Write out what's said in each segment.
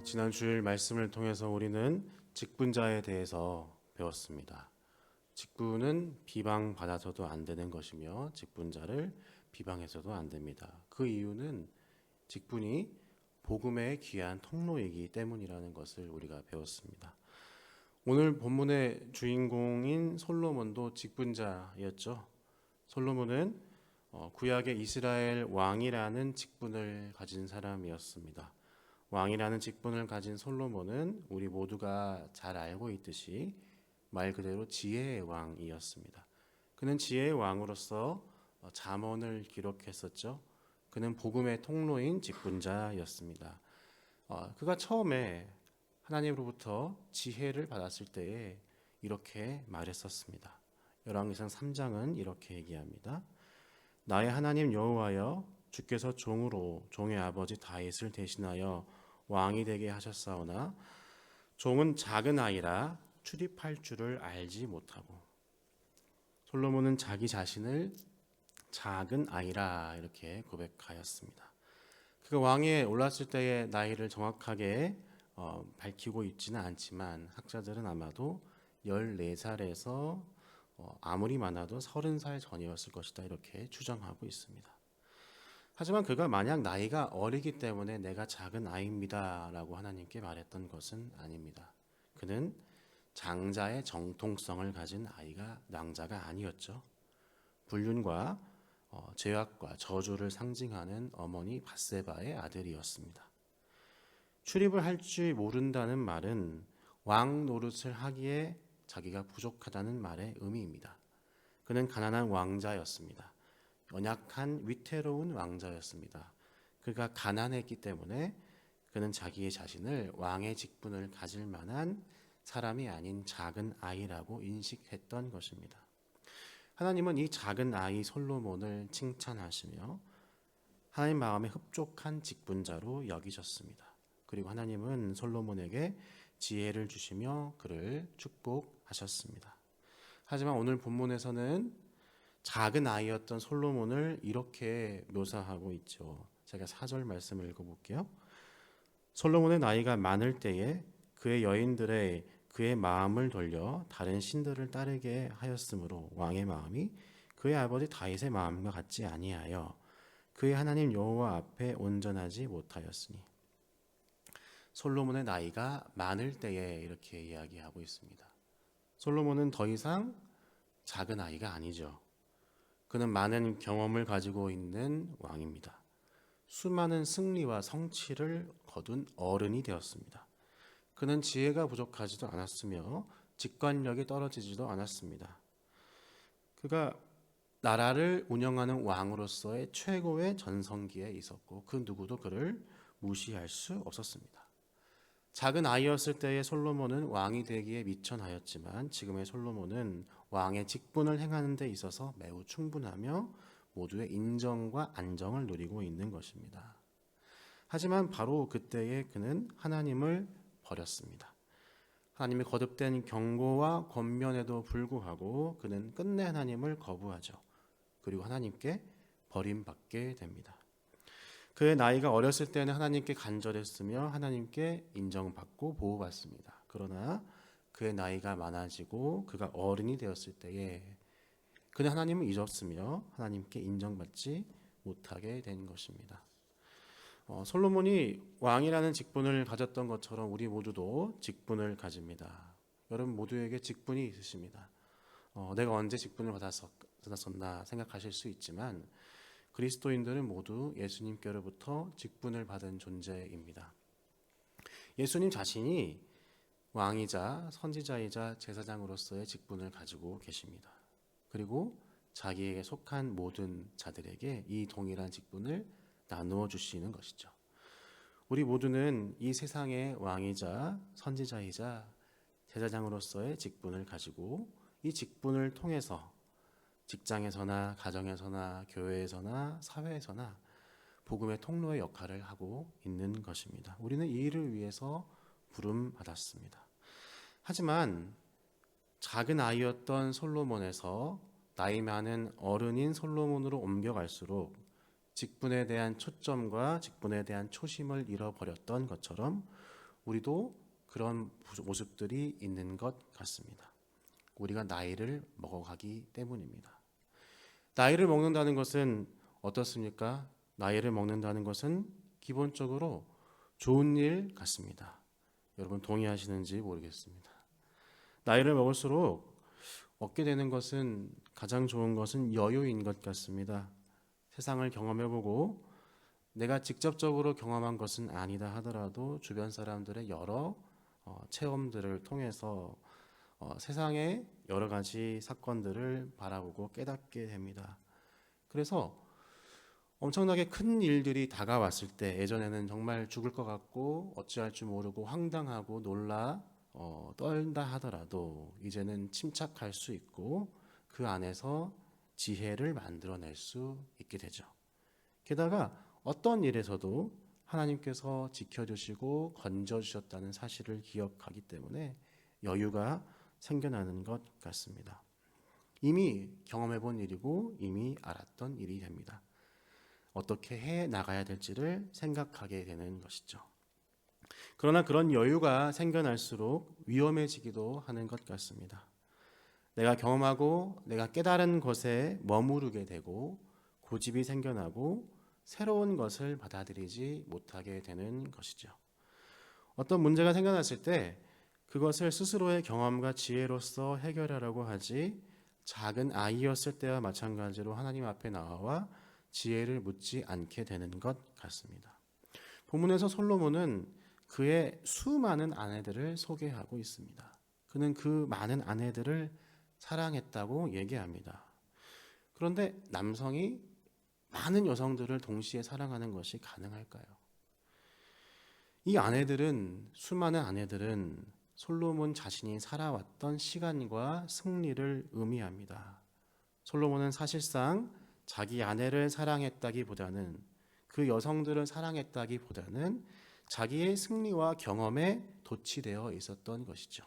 지난 주일 말씀을 통해서 우리는 직분자에 대해서 배웠습니다. 직분은 비방받아서도 안 되는 것이며 직분자를 비방해서도 안 됩니다. 그 이유는 직분이 복음의 귀한 통로이기 때문이라는 것을 우리가 배웠습니다. 오늘 본문의 주인공인 솔로몬도 직분자였죠. 솔로몬은 구약의 이스라엘 왕이라는 직분을 가진 사람이었습니다. 왕이라는 직분을 가진 솔로몬은 우리 모두가 잘 알고 있듯이 말 그대로 지혜의 왕이었습니다. 그는 지혜의 왕으로서 잠언을 기록했었죠. 그는 복음의 통로인 직분자였습니다. 그가 처음에 하나님으로부터 지혜를 받았을 때에 이렇게 말했었습니다. 열왕기상 3장은 이렇게 얘기합니다. 나의 하나님 여호와여, 주께서 종으로 종의 아버지 다윗을 대신하여 왕이 되게 하셨사오나 종은 작은 아이라 출입할 줄을 알지 못하고. 솔로몬은 자기 자신을 작은 아이라 이렇게 고백하였습니다. 그가 왕위에 올랐을 때의 나이를 정확하게 밝히고 있지는 않지만 학자들은 아마도 14살에서 아무리 많아도 30살 전이었을 것이다 이렇게 추정하고 있습니다. 하지만 그가 만약 나이가 어리기 때문에 내가 작은 아이입니다 라고 하나님께 말했던 것은 아닙니다. 그는 장자의 정통성을 가진 낭자가 아니었죠. 불륜과 죄악과 저주를 상징하는 어머니 밧세바의 아들이었습니다. 출입을 할 줄 모른다는 말은 왕 노릇을 하기에 자기가 부족하다는 말의 의미입니다. 그는 가난한 왕자였습니다. 연약한 위태로운 왕자였습니다. 그가 가난했기 때문에 그는 자기의 자신을 왕의 직분을 가질 만한 사람이 아닌 작은 아이라고 인식했던 것입니다. 하나님은 이 작은 아이 솔로몬을 칭찬하시며 하나님 마음에 흡족한 직분자로 여기셨습니다. 그리고 하나님은 솔로몬에게 지혜를 주시며 그를 축복하셨습니다. 하지만 오늘 본문에서는 작은 아이였던 솔로몬을 이렇게 묘사하고 있죠. 제가 4절 말씀을 읽어볼게요. 솔로몬의 나이가 많을 때에 그의 여인들의 그의 마음을 돌려 다른 신들을 따르게 하였으므로 왕의 마음이 그의 아버지 다윗의 마음과 같지 아니하여 그의 하나님 여호와 앞에 온전하지 못하였으니. 솔로몬의 나이가 많을 때에 이렇게 이야기하고 있습니다. 솔로몬은 더 이상 작은 아이가 아니죠. 그는 많은 경험을 가지고 있는 왕입니다. 수많은 승리와 성취를 거둔 어른이 되었습니다. 그는 지혜가 부족하지도 않았으며 직관력이 떨어지지도 않았습니다. 그가 나라를 운영하는 왕으로서의 최고의 전성기에 있었고 그 누구도 그를 무시할 수 없었습니다. 작은 아이였을 때의 솔로몬은 왕이 되기에 미천하였지만 지금의 솔로몬은 왕의 직분을 행하는 데 있어서 매우 충분하며 모두의 인정과 안정을 누리고 있는 것입니다. 하지만 바로 그때에 그는 하나님을 버렸습니다. 하나님의 거듭된 경고와 권면에도 불구하고 그는 끝내 하나님을 거부하죠. 그리고 하나님께 버림받게 됩니다. 그의 나이가 어렸을 때는 하나님께 간절했으며 하나님께 인정받고 보호받습니다. 그러나 그의 나이가 많아지고 그가 어른이 되었을 때에 그는 하나님을 잊었으며 하나님께 인정받지 못하게 된 것입니다. 솔로몬이 왕이라는 직분을 가졌던 것처럼 우리 모두도 직분을 가집니다. 여러분 모두에게 직분이 있으십니다. 내가 언제 직분을 받았었나 생각하실 수 있지만 그리스도인들은 모두 예수님께로부터 직분을 받은 존재입니다. 예수님 자신이 왕이자 선지자이자 제사장으로서의 직분을 가지고 계십니다. 그리고 자기에게 속한 모든 자들에게 이 동일한 직분을 나누어 주시는 것이죠. 우리 모두는 이 세상의 왕이자 선지자이자 제사장으로서의 직분을 가지고 이 직분을 통해서 직장에서나 가정에서나 교회에서나 사회에서나 복음의 통로의 역할을 하고 있는 것입니다. 우리는 이 일을 위해서 부름받았습니다. 하지만 작은 아이였던 솔로몬에서 나이 많은 어른인 솔로몬으로 옮겨갈수록 직분에 대한 초점과 직분에 대한 초심을 잃어버렸던 것처럼 우리도 그런 모습들이 있는 것 같습니다. 우리가 나이를 먹어가기 때문입니다. 나이를 먹는다는 것은 어떻습니까? 나이를 먹는다는 것은 기본적으로 좋은 일 같습니다. 여러분 동의하시는지 모르겠습니다. 나이를 먹을수록 얻게 되는 것은, 가장 좋은 것은 여유인 것 같습니다. 세상을 경험해보고 내가 직접적으로 경험한 것은 아니다 하더라도 주변 사람들의 여러 체험들을 통해서 세상의 여러 가지 사건들을 바라보고 깨닫게 됩니다. 그래서 엄청나게 큰 일들이 다가왔을 때, 예전에는 정말 죽을 것 같고 어찌할 줄 모르고 황당하고 놀라 떨다 하더라도 이제는 침착할 수 있고 그 안에서 지혜를 만들어낼 수 있게 되죠. 게다가 어떤 일에서도 하나님께서 지켜주시고 건져주셨다는 사실을 기억하기 때문에 여유가 생겨나는 것 같습니다. 이미 경험해 본 일이고 이미 알았던 일이 됩니다. 어떻게 해 나가야 될지를 생각하게 되는 것이죠. 그러나 그런 여유가 생겨날수록 위험해지기도 하는 것 같습니다. 내가 경험하고 내가 깨달은 것에 머무르게 되고 고집이 생겨나고 새로운 것을 받아들이지 못하게 되는 것이죠. 어떤 문제가 생겨났을 때 그것을 스스로의 경험과 지혜로서 해결하려고 하지, 작은 아이였을 때와 마찬가지로 하나님 앞에 나와 지혜를 묻지 않게 되는 것 같습니다. 본문에서 솔로몬은 그의 수많은 아내들을 소개하고 있습니다. 그는 그 많은 아내들을 사랑했다고 얘기합니다. 그런데 남성이 많은 여성들을 동시에 사랑하는 것이 가능할까요? 이 아내들은, 수많은 아내들은 솔로몬 자신이 살아왔던 시간과 승리를 의미합니다. 솔로몬은 사실상 자기 아내를 사랑했다기보다는, 그 여성들을 사랑했다기보다는 자기의 승리와 경험에 도취되어 있었던 것이죠.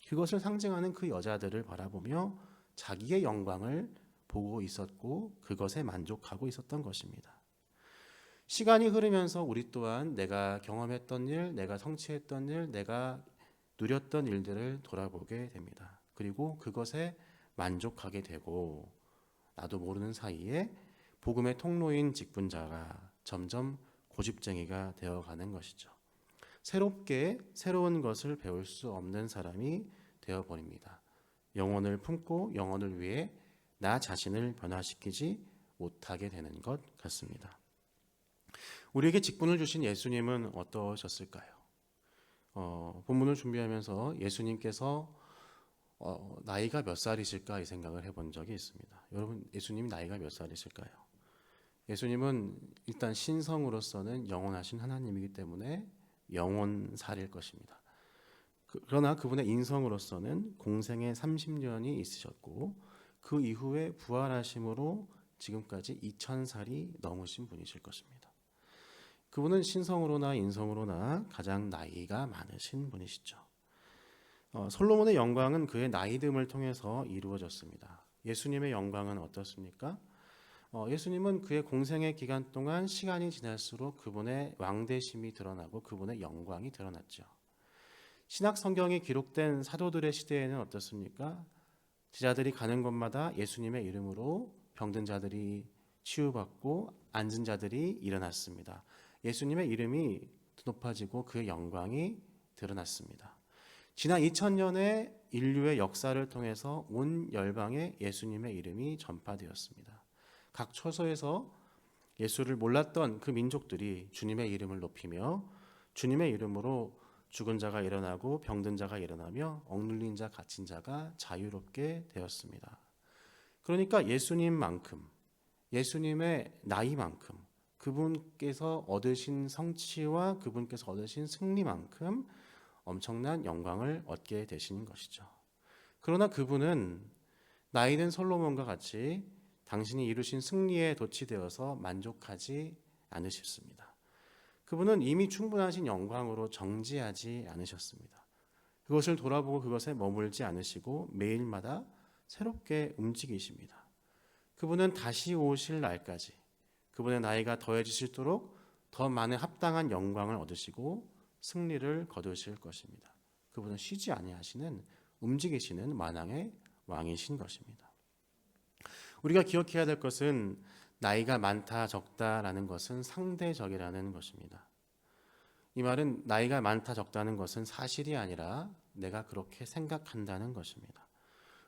그것을 상징하는 그 여자들을 바라보며 자기의 영광을 보고 있었고 그것에 만족하고 있었던 것입니다. 시간이 흐르면서 우리 또한 내가 경험했던 일, 내가 성취했던 일, 내가 누렸던 일들을 돌아보게 됩니다. 그리고 그것에 만족하게 되고 나도 모르는 사이에 복음의 통로인 직분자가 점점 고집쟁이가 되어가는 것이죠. 새롭게 새로운 것을 배울 수 없는 사람이 되어버립니다. 영혼을 품고 영혼을 위해 나 자신을 변화시키지 못하게 되는 것 같습니다. 우리에게 직분을 주신 예수님은 어떠셨을까요? 본문을 준비하면서 예수님께서 나이가 몇 살이실까 이 생각을 해본 적이 있습니다. 여러분, 예수님 나이가 몇 살이실까요? 예수님은 일단 신성으로서는 영원하신 하나님이기 때문에 영원살일 것입니다. 그러나 그분의 인성으로서는 공생에 30년이 있으셨고 그 이후에 부활하심으로 지금까지 2000살이 넘으신 분이실 것입니다. 그분은 신성으로나 인성으로나 가장 나이가 많으신 분이시죠. 솔로몬의 영광은 그의 나이듦을 통해서 이루어졌습니다. 예수님의 영광은 어떻습니까? 예수님은 그의 공생의 기간 동안 시간이 지날수록 그분의 왕대심이 드러나고 그분의 영광이 드러났죠. 신약 성경이 기록된 사도들의 시대에는 어떻습니까? 제자들이 가는 곳마다 예수님의 이름으로 병든 자들이 치유받고 앉은 자들이 일어났습니다. 예수님의 이름이 높아지고 그의 영광이 드러났습니다. 지난 2000년의 인류의 역사를 통해서 온 열방에 예수님의 이름이 전파되었습니다. 각 처소에서 예수를 몰랐던 그 민족들이 주님의 이름을 높이며 주님의 이름으로 죽은 자가 일어나고 병든 자가 일어나며 억눌린 자, 갇힌 자가 자유롭게 되었습니다. 그러니까 예수님만큼, 예수님의 나이만큼, 그분께서 얻으신 성취와 그분께서 얻으신 승리만큼 엄청난 영광을 얻게 되신 것이죠. 그러나 그분은 나이든 솔로몬과 같이 당신이 이루신 승리에 도취되어서 만족하지 않으셨습니다. 그분은 이미 충분하신 영광으로 정지하지 않으셨습니다. 그것을 돌아보고 그것에 머물지 않으시고 매일마다 새롭게 움직이십니다. 그분은 다시 오실 날까지 그분의 나이가 더해지시도록 더 많은 합당한 영광을 얻으시고 승리를 거두실 것입니다. 그분은 쉬지 아니하시는 움직이시는 만왕의 왕이신 것입니다. 우리가 기억해야 될 것은 나이가 많다 적다라는 것은 상대적이라는 것입니다. 이 말은 나이가 많다 적다는 것은 사실이 아니라 내가 그렇게 생각한다는 것입니다.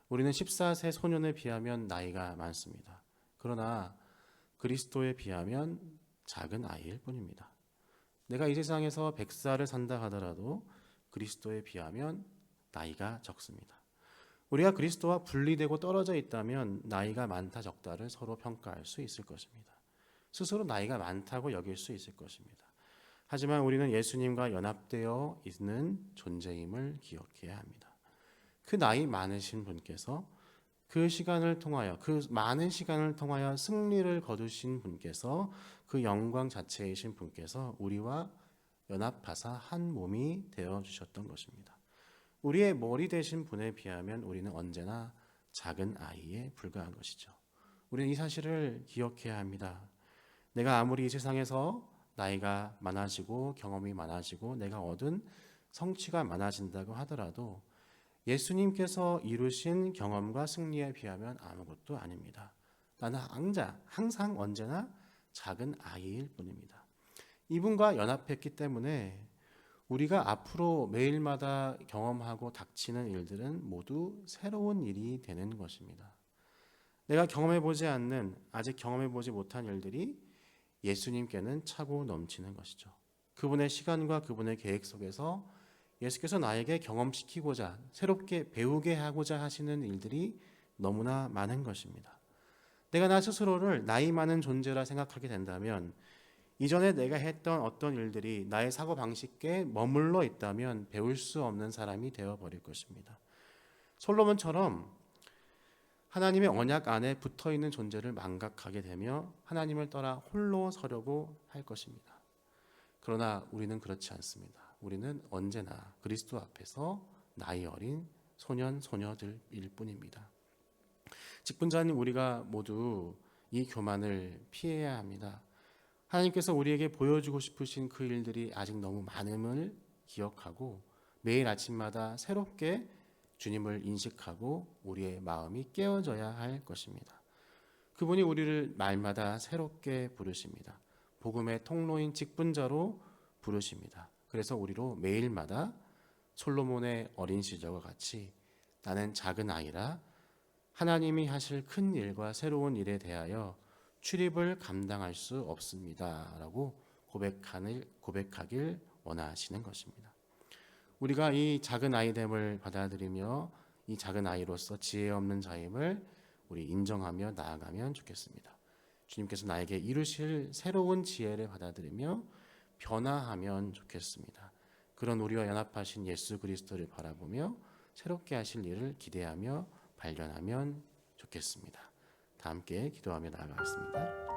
우리는 14세 소년에 비하면 나이가 많습니다. 그러나 그리스도에 비하면 작은 아이일 뿐입니다. 내가 이 세상에서 100살을 산다 하더라도 그리스도에 비하면 나이가 적습니다. 우리가 그리스도와 분리되고 떨어져 있다면 나이가 많다 적다를 서로 평가할 수 있을 것입니다. 스스로 나이가 많다고 여길 수 있을 것입니다. 하지만 우리는 예수님과 연합되어 있는 존재임을 기억해야 합니다. 그 나이 많으신 분께서 그 많은 시간을 통하여 승리를 거두신 분께서 그 영광 자체이신 분께서 우리와 연합하사 한 몸이 되어 주셨던 것입니다. 우리의 머리 되신 분에 비하면 우리는 언제나 작은 아이에 불과한 것이죠. 우리는 이 사실을 기억해야 합니다. 내가 아무리 이 세상에서 나이가 많아지고 경험이 많아지고 내가 얻은 성취가 많아진다고 하더라도 예수님께서 이루신 경험과 승리에 비하면 아무것도 아닙니다. 나는 항상 언제나 작은 아이일 뿐입니다. 이분과 연합했기 때문에 우리가 앞으로 매일마다 경험하고 닥치는 일들은 모두 새로운 일이 되는 것입니다. 내가 아직 경험해보지 못한 일들이 예수님께는 차고 넘치는 것이죠. 그분의 시간과 그분의 계획 속에서 예수께서 나에게 경험시키고자 새롭게 배우게 하고자 하시는 일들이 너무나 많은 것입니다. 내가 나 스스로를 나이 많은 존재라 생각하게 된다면 이전에 내가 했던 어떤 일들이 나의 사고방식에 머물러 있다면 배울 수 없는 사람이 되어버릴 것입니다. 솔로몬처럼 하나님의 언약 안에 붙어있는 존재를 망각하게 되며 하나님을 떠나 홀로 서려고 할 것입니다. 그러나 우리는 그렇지 않습니다. 우리는 언제나 그리스도 앞에서 나이 어린 소년, 소녀들일 뿐입니다. 직분자인 우리가 모두 이 교만을 피해야 합니다. 하나님께서 우리에게 보여주고 싶으신 그 일들이 아직 너무 많음을 기억하고 매일 아침마다 새롭게 주님을 인식하고 우리의 마음이 깨어져야 할 것입니다. 그분이 우리를 날마다 새롭게 부르십니다. 복음의 통로인 직분자로 부르십니다. 그래서 우리로 매일마다 솔로몬의 어린 시절과 같이 나는 작은 아이라 하나님이 하실 큰 일과 새로운 일에 대하여 출입을 감당할 수 없습니다. 라고 고백하길 원하시는 것입니다. 우리가 이 작은 아이됨을 받아들이며 이 작은 아이로서 지혜 없는 자임을 우리 인정하며 나아가면 좋겠습니다. 주님께서 나에게 이루실 새로운 지혜를 받아들이며 변화하면 좋겠습니다. 그런 우리와 연합하신 예수 그리스도를 바라보며 새롭게 하실 일을 기대하며 발견하면 좋겠습니다. 다 함께 기도하며 나아가겠습니다.